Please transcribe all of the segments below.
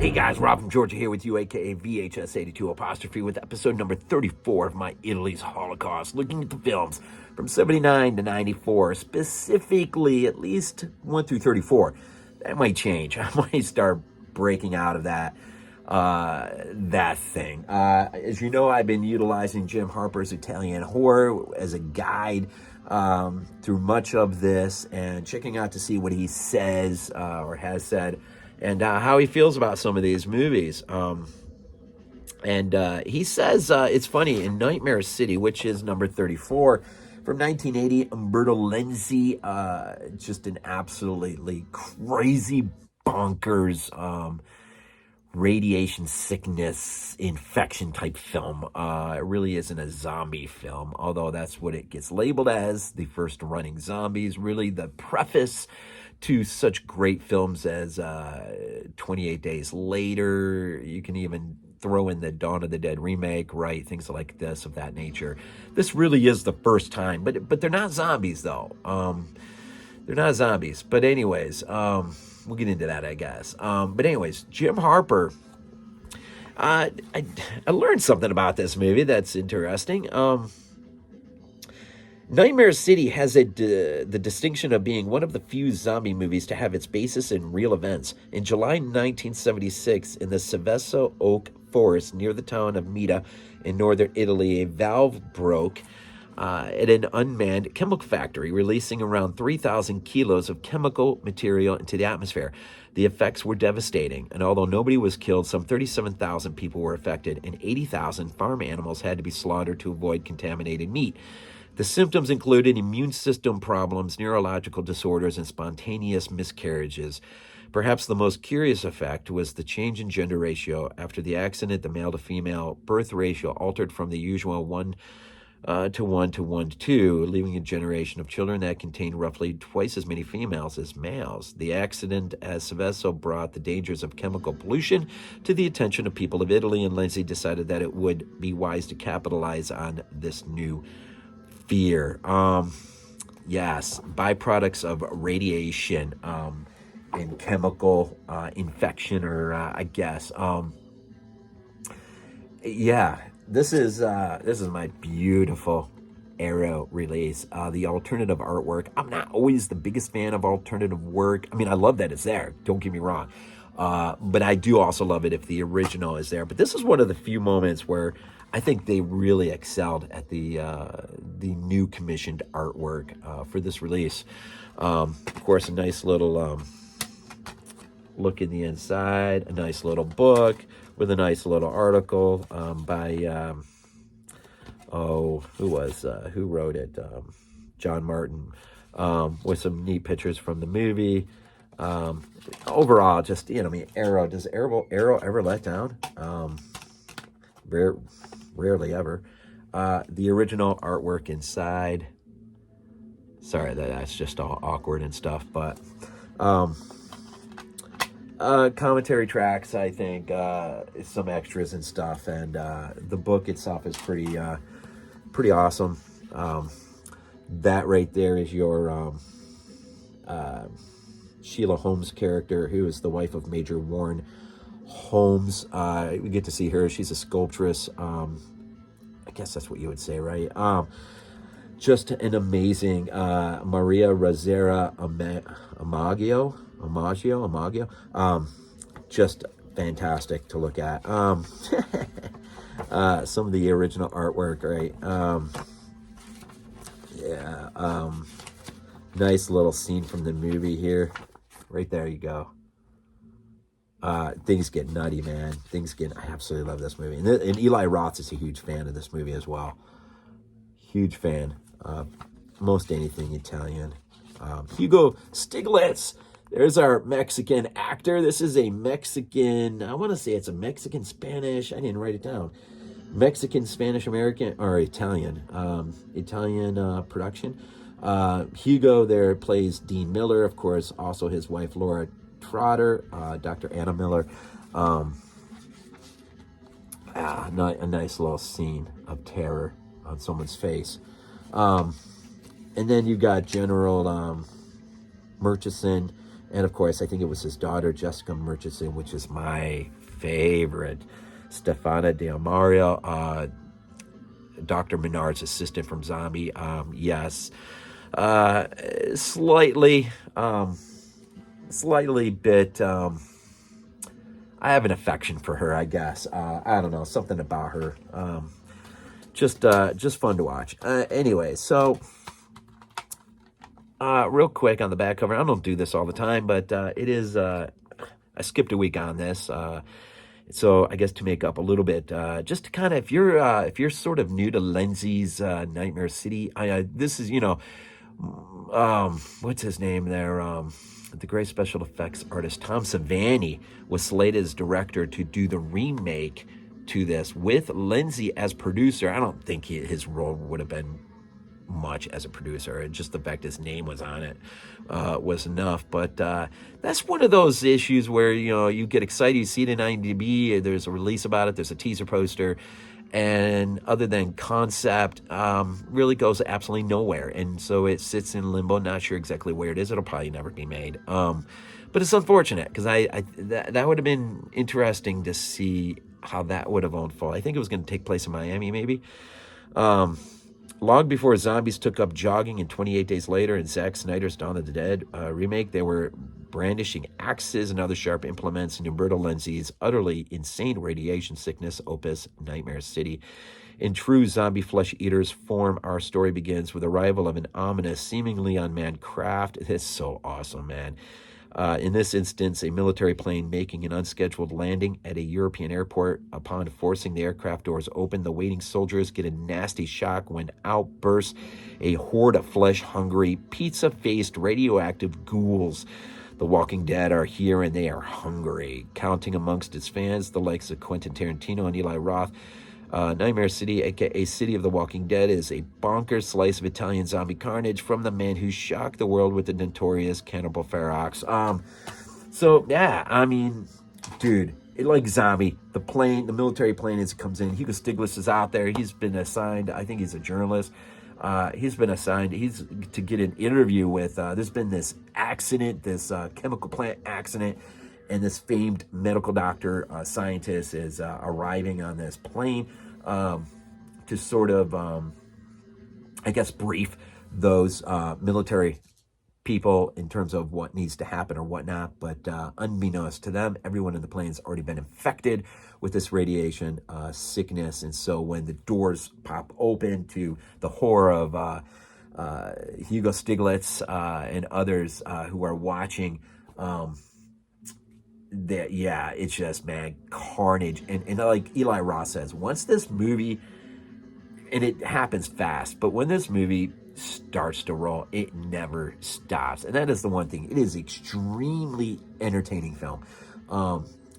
Hey guys, Rob from Georgia here with you, aka VHS82 apostrophe, with episode number 34 of my Italy's Holocaust, looking at the films from 79 to 94, specifically at least 1 through 34. That might change. I might start breaking out of that thing. As you know, I've been utilizing Jim Harper's Italian Horror as a guide through much of this and checking out to see what he says or has said and how he feels about some of these movies. He says, it's funny, in Nightmare City, which is number 34, from 1980, Umberto Lenzi, just an absolutely crazy, bonkers, radiation sickness, infection type film. It really isn't a zombie film, although that's what it gets labeled as, the first running zombies, really the preface to such great films as 28 Days Later. You can even throw in the Dawn of the Dead remake, right? Things like this, of that nature. This really is the first time, but they're not zombies, though. They're not zombies. But anyways, we'll get into that, I guess. But anyways, Jim Harper, I learned something about this movie that's interesting. Nightmare City has the distinction of being one of the few zombie movies to have its basis in real events. In July 1976, in the Seveso Oak Forest near the town of Mita in northern Italy, a valve broke at an unmanned chemical factory, releasing around 3,000 kilos of chemical material into the atmosphere. The effects were devastating, and although nobody was killed, some 37,000 people were affected, and 80,000 farm animals had to be slaughtered to avoid contaminated meat. The symptoms included immune system problems, neurological disorders, and spontaneous miscarriages. Perhaps the most curious effect was the change in gender ratio. After the accident, the male to female birth ratio altered from the usual 1 to 1 to 1 to 2, leaving a generation of children that contained roughly twice as many females as males. The accident at Seveso brought the dangers of chemical pollution to the attention of people of Italy, and Lenzi decided that it would be wise to capitalize on this new fear. Yes, byproducts of radiation and chemical infection, or I guess. This is my beautiful Arrow release. The alternative artwork. I'm not always the biggest fan of alternative work. I mean, I love that it's there. Don't get me wrong. But I do also love it if the original is there. But this is one of the few moments where I think they really excelled at the new commissioned artwork for this release. Of course, a nice little look in the inside, a nice little book with a nice little article by who wrote it? John Martin, with some neat pictures from the movie. Overall, just Arrow. Does Arrow ever let down? Rarely ever. The original artwork inside. Sorry, that's just all awkward and stuff, but commentary tracks, I think, some extras and stuff, and the book itself is pretty awesome. That right there is your Sheila Holmes character, who is the wife of Major Warren Holmes. We get to see her. She's a sculptress. I guess that's what you would say, right? Just an amazing Maria Rosaria Omaggio. Just fantastic to look at. Some of the original artwork, right? Nice little scene from the movie here. Right there you go. Things get nutty, man. I absolutely love this movie. And Eli Roth is a huge fan of this movie as well. Huge fan of most anything Italian. Hugo Stiglitz. There's our Mexican actor. This is a Mexican, I want to say it's a Mexican Spanish. I didn't write it down. Mexican, Spanish, American, or Italian. Italian production. Hugo there plays Dean Miller, of course, also his wife Laura Trotter, Dr. Anna Miller. A nice little scene of terror on someone's face. And then you got General Murchison And of course, I think it was his daughter, Jessica Murchison, which is my favorite. Stefania Del Mario, Dr. Menard's assistant from Zombie. Yes. Slightly bit, I have an affection for her, I guess. I don't know, something about her. Just fun to watch. Anyway, so real quick on the back cover. I don't do this all the time, but it is. I skipped a week on this, so I guess to make up a little bit, just to kind of, if you're sort of new to Lenzi's Nightmare City, this is, what's his name there? The great special effects artist Tom Savini was slated as director to do the remake to this with Lenzi as producer. I don't think his role would have been much as a producer. Just the fact his name was on it was enough. But that's one of those issues where, you get excited, you see it in IMDb, there's a release about it, there's a teaser poster, and other than concept, really goes absolutely nowhere. And so it sits in limbo, not sure exactly where it is. It'll probably never be made. But it's unfortunate, because that would have been interesting to see how that would have unfolded. I think it was going to take place in Miami, maybe. Long before zombies took up jogging, and 28 days later in Zack Snyder's Dawn of the Dead remake, they were brandishing axes and other sharp implements in Umberto Lenzi's utterly insane radiation sickness opus, Nightmare City. In true zombie flesh eaters form, our story begins with the arrival of an ominous, seemingly unmanned craft. It is so awesome, man. In this instance, a military plane making an unscheduled landing at a European airport. Upon forcing the aircraft doors open, the waiting soldiers get a nasty shock when out bursts a horde of flesh-hungry, pizza-faced radioactive ghouls. The Walking Dead are here, and they are hungry. Counting amongst its fans the likes of Quentin Tarantino and Eli Roth, Nightmare City, aka City of the Walking Dead, is a bonkers slice of Italian zombie carnage from the man who shocked the world with the notorious Cannibal Ferox. So yeah, I mean, dude, like Zombie, the military plane as it comes in, Hugo Stiglitz is out there. He's been assigned, I think he's a journalist. He's been assigned, to get an interview with, there's been this accident, this chemical plant accident, and this famed medical doctor, scientist is arriving on this plane to sort of, I guess, brief those military people in terms of what needs to happen or whatnot. But unbeknownst to them, everyone in the plane's already been infected with this radiation sickness. And so when the doors pop open to the horror of Hugo Stiglitz and others who are watching, it's just, man, carnage. And like Eli Roth says, once this movie, and it happens fast, but when this movie starts to roll, it never stops. And that is the one thing. It is extremely entertaining film.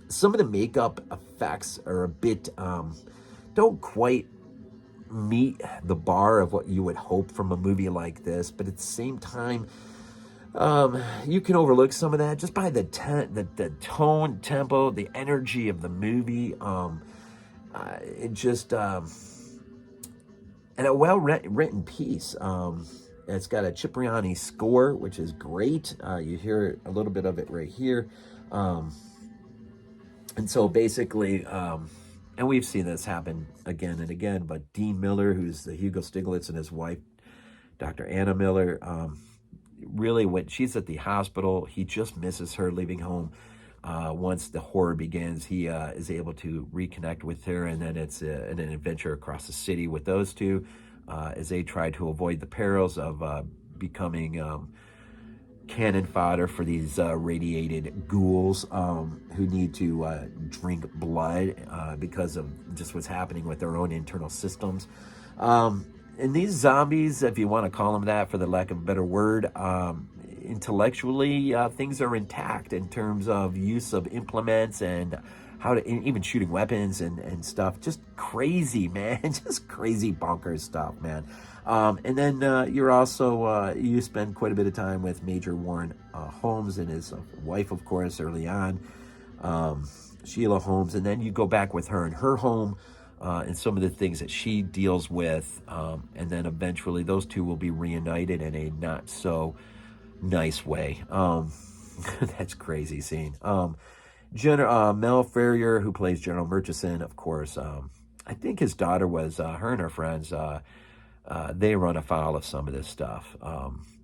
Some of the makeup effects are a bit, don't quite meet the bar of what you would hope from a movie like this, but at the same time, you can overlook some of that just by the tone, tempo, the energy of the movie. It just, and a well-written piece. It's got a Cipriani score, which is great. You hear a little bit of it right here. And so basically, and we've seen this happen again and again, but Dean Miller, who's the Hugo Stiglitz, and his wife, Dr. Anna Miller, really, when she's at the hospital, he just misses her leaving home. Once the horror begins, he is able to reconnect with her, and then it's an adventure across the city with those two as they try to avoid the perils of becoming cannon fodder for these radiated ghouls who need to drink blood because of just what's happening with their own internal systems. And these zombies, if you want to call them that for the lack of a better word, intellectually, things are intact in terms of use of implements and how to, even shooting weapons and stuff. Just crazy, man. Just crazy bonkers stuff, man. And then you're also, you spend quite a bit of time with Major Warren Holmes and his wife, of course, early on, Sheila Holmes. And then you go back with her in her home, and some of the things that she deals with, and then eventually those two will be reunited in a not so nice way. That's crazy scene. Mel Ferrier, who plays General Murchison, of course. I think his daughter was, her and her friends, they run afoul of some of this stuff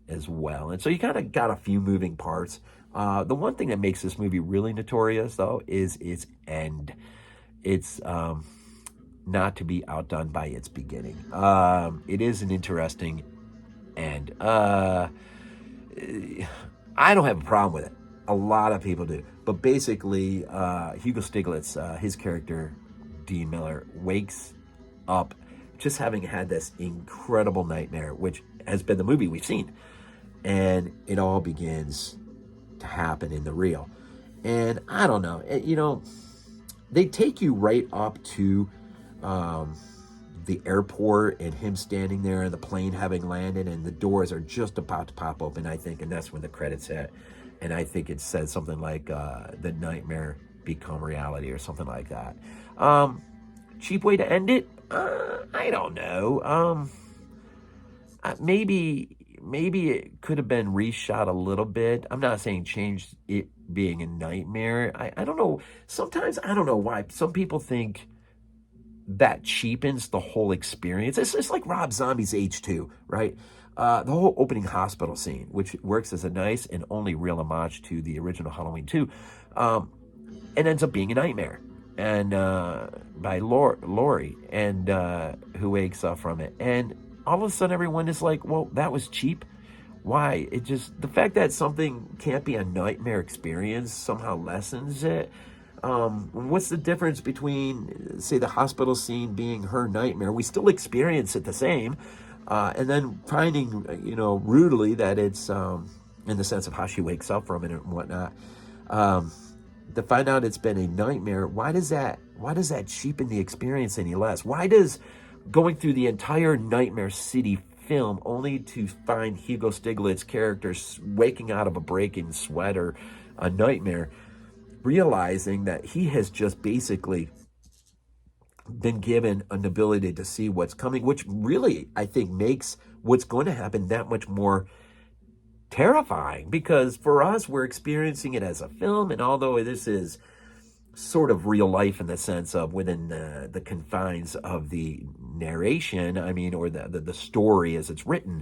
as well. And so you kind of got a few moving parts. The one thing that makes this movie really notorious, though, is its end. It's not to be outdone by its beginning. It is an interesting end. I don't have a problem with it. A lot of people do. But basically, Hugo Stiglitz, his character, Dean Miller, wakes up just having had this incredible nightmare, which has been the movie we've seen. And it all begins to happen in the real. And I don't know, they take you right up to the airport and him standing there and the plane having landed and the doors are just about to pop open, I think, and that's when the credits hit. And I think it said something like the nightmare become reality or something like that. Cheap way to end it? I don't know. Maybe it could have been reshot a little bit. I'm not saying change it being a nightmare. I don't know. Sometimes I don't know why some people think that cheapens the whole experience. It's like Rob Zombie's H2, right? The whole opening hospital scene, which works as a nice and only real homage to the original Halloween 2, it ends up being a nightmare. And by Laurie, and who wakes up from it. And all of a sudden everyone is like, well, that was cheap. Why? It just, the fact that something can't be a nightmare experience somehow lessens it. What's the difference between, say, the hospital scene being her nightmare? We still experience it the same. And then finding, rudely that it's, in the sense of how she wakes up from it and whatnot, to find out it's been a nightmare, why does that cheapen the experience any less? Why does going through the entire Nightmare City film only to find Hugo Stiglitz characters waking out of a break-in sweat or a nightmare, realizing that he has just basically been given an ability to see what's coming, which really, I think, makes what's going to happen that much more terrifying, because for us, we're experiencing it as a film, and although this is sort of real life in the sense of within the confines of the narration, or the story as it's written,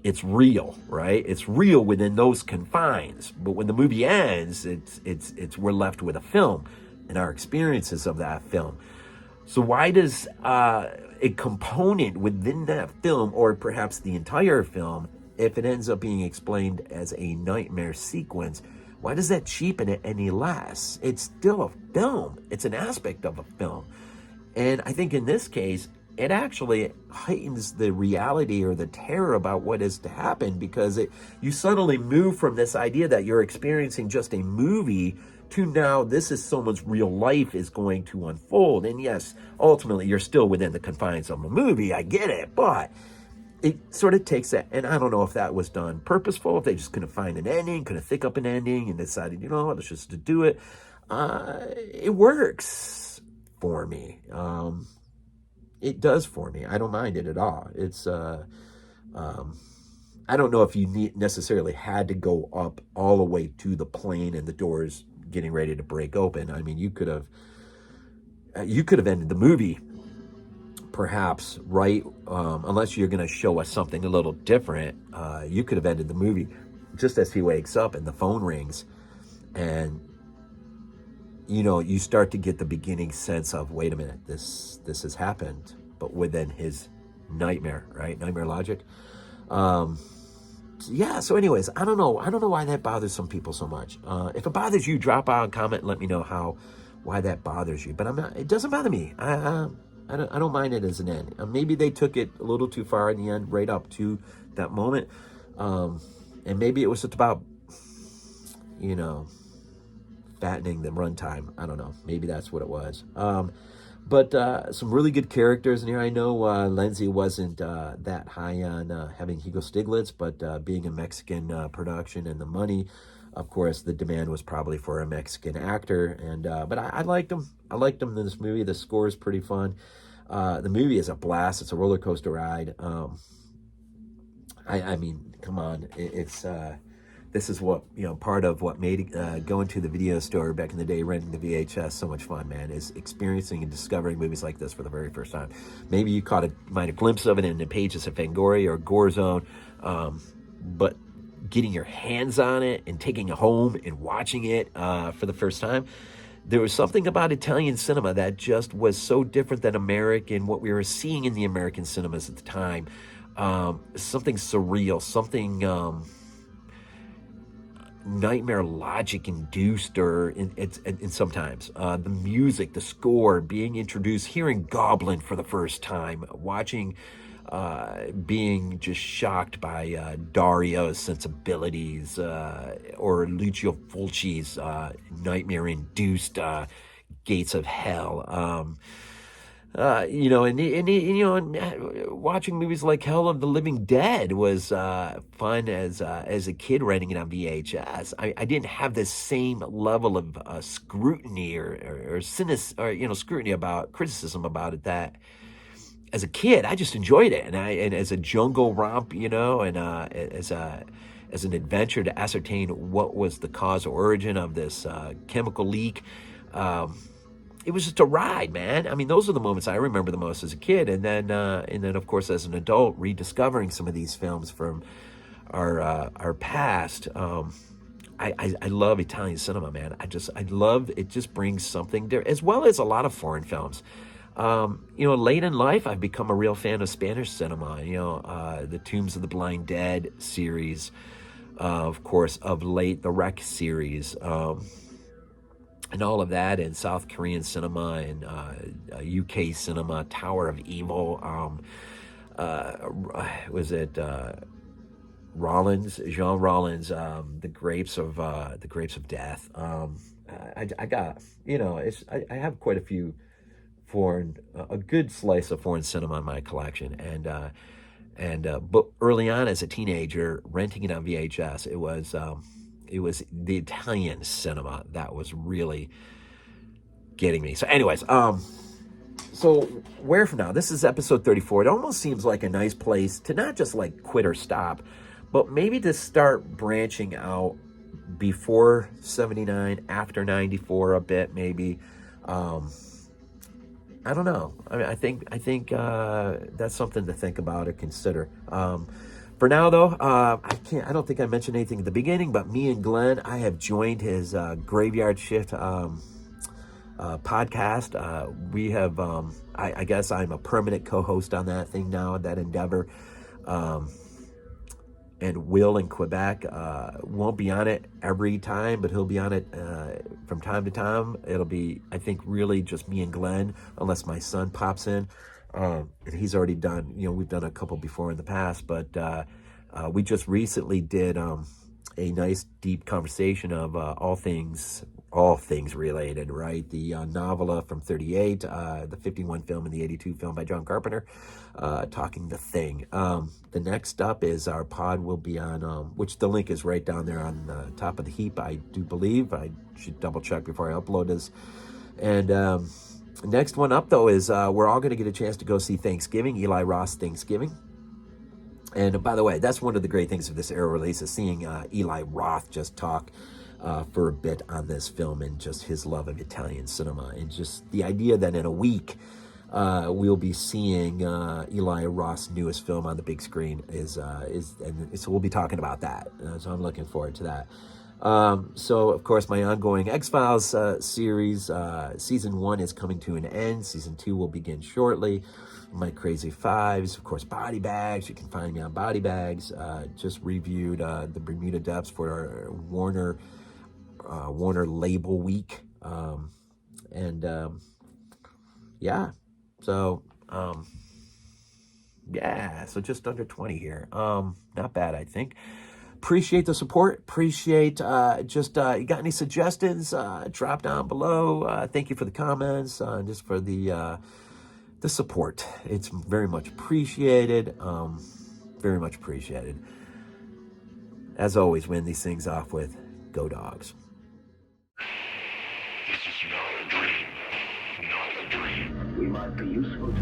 it's real, right? It's real within those confines. But when the movie ends, it's we're left with a film and our experiences of that film. So why does a component within that film, or perhaps the entire film, if it ends up being explained as a nightmare sequence, why does that cheapen it any less? It's still a film. It's an aspect of a film. And I think in this case, it actually heightens the reality or the terror about what is to happen, because you suddenly move from this idea that you're experiencing just a movie to now this is someone's real life is going to unfold. And yes, ultimately you're still within the confines of a movie. I get it, but it sort of takes that, and I don't know if that was done purposeful, if they just couldn't find an ending, couldn't think up an ending, and decided, let's just to do it. It works for me. It does for me. I don't mind it at all. It's, I don't know if you necessarily had to go up all the way to the plane and the doors getting ready to break open. You could have ended the movie perhaps, right? Unless you're going to show us something a little different, you could have ended the movie just as he wakes up and the phone rings, and you start to get the beginning sense of, wait a minute, this has happened, but within his nightmare, right? Nightmare logic. Yeah. So, anyways, I don't know why that bothers some people so much. If it bothers you, drop out a comment and let me know why that bothers you. But it doesn't bother me. I don't mind it as an end. Maybe they took it a little too far in the end, right up to that moment. And maybe it was just about, fattening the runtime. I don't know. Maybe that's what it was. But some really good characters in here. I know Lenzi wasn't that high on having Hugo Stiglitz, but being a Mexican production and the money, of course, the demand was probably for a Mexican actor. And but I liked him. I liked him in this movie. The score is pretty fun. The movie is a blast. It's a roller coaster ride. I mean, come on. It's this is what, part of what made going to the video store back in the day, renting the VHS, so much fun, man, is experiencing and discovering movies like this for the very first time. Maybe you might a glimpse of it in the pages of Fangoria or Gore Zone, but getting your hands on it and taking it home and watching it for the first time, there was something about Italian cinema that just was so different than what we were seeing in the American cinemas at the time. Something surreal, something nightmare logic induced, or in sometimes the music, the score, being introduced, hearing Goblin for the first time, watching, being just shocked by Dario's sensibilities, or Lucio Fulci's nightmare induced gates of hell. Watching movies like Hell of the Living Dead was fun as a kid renting it on VHS. I didn't have the same level of scrutiny or scrutiny about criticism about it that as a kid I just enjoyed it, and as a jungle romp, and as an adventure to ascertain what was the cause or origin of this chemical leak. It was just a ride, man. I mean, those are the moments I remember the most as a kid, and then of course as an adult, rediscovering some of these films from our past. I love Italian cinema, man. I love it. Just brings something there, as well as a lot of foreign films. Late in life, I've become a real fan of Spanish cinema. The Tombs of the Blind Dead series, of course, of late the Wreck series. And all of that, in South Korean cinema and UK cinema, Tower of Evil. Was it Jean Rollins, The Grapes of Death. I got, I have quite a few a good slice of foreign cinema in my collection, but early on as a teenager, renting it on VHS, it was the Italian cinema that was really getting me. So anyways, so where from now? This is episode 34. It almost seems like a nice place to not just like quit or stop, but maybe to start branching out before 79, after 94 a bit, maybe. I don't know. I mean, I think that's something to think about or consider. For now, though, I don't think I mentioned anything at the beginning, but me and Glenn, I have joined his Graveyard Shift podcast. We have, I guess I'm a permanent co-host on that thing now, that endeavor. And Will in Quebec won't be on it every time, but he'll be on it from time to time. It'll be, I think, really just me and Glenn, unless my son pops in. And he's already done, we've done a couple before in the past, but we just recently did a nice deep conversation of all things related, right? The novella from 38, the 51 film, and the 82 film by John Carpenter, talking The Thing. The next up is our pod will be on, which the link is right down there on the top of the heap, I do believe. I should double check before I upload this. And next one up, though, is we're all going to get a chance to go see Thanksgiving, Eli Roth Thanksgiving. And by the way, that's one of the great things of this era release, is seeing Eli Roth just talk for a bit on this film, and just his love of Italian cinema, and just the idea that in a week we'll be seeing Eli Roth's newest film on the big screen and so we'll be talking about that. So I'm looking forward to that. So, of course, my ongoing X-Files series, Season 1 is coming to an end. Season 2 will begin shortly. My Crazy Fives, of course, BodyBags. You can find me on BodyBags. Just reviewed the Bermuda Depths for our Warner Label Week. Yeah. So, so just under 20 here. Not bad, I think. Appreciate the support. Appreciate you got any suggestions, drop down below. Thank you for the comments, just for the support. It's very much appreciated. Very much appreciated. As always, we end these things off with Go Dogs. This is not a dream. Not a dream. We might be useful to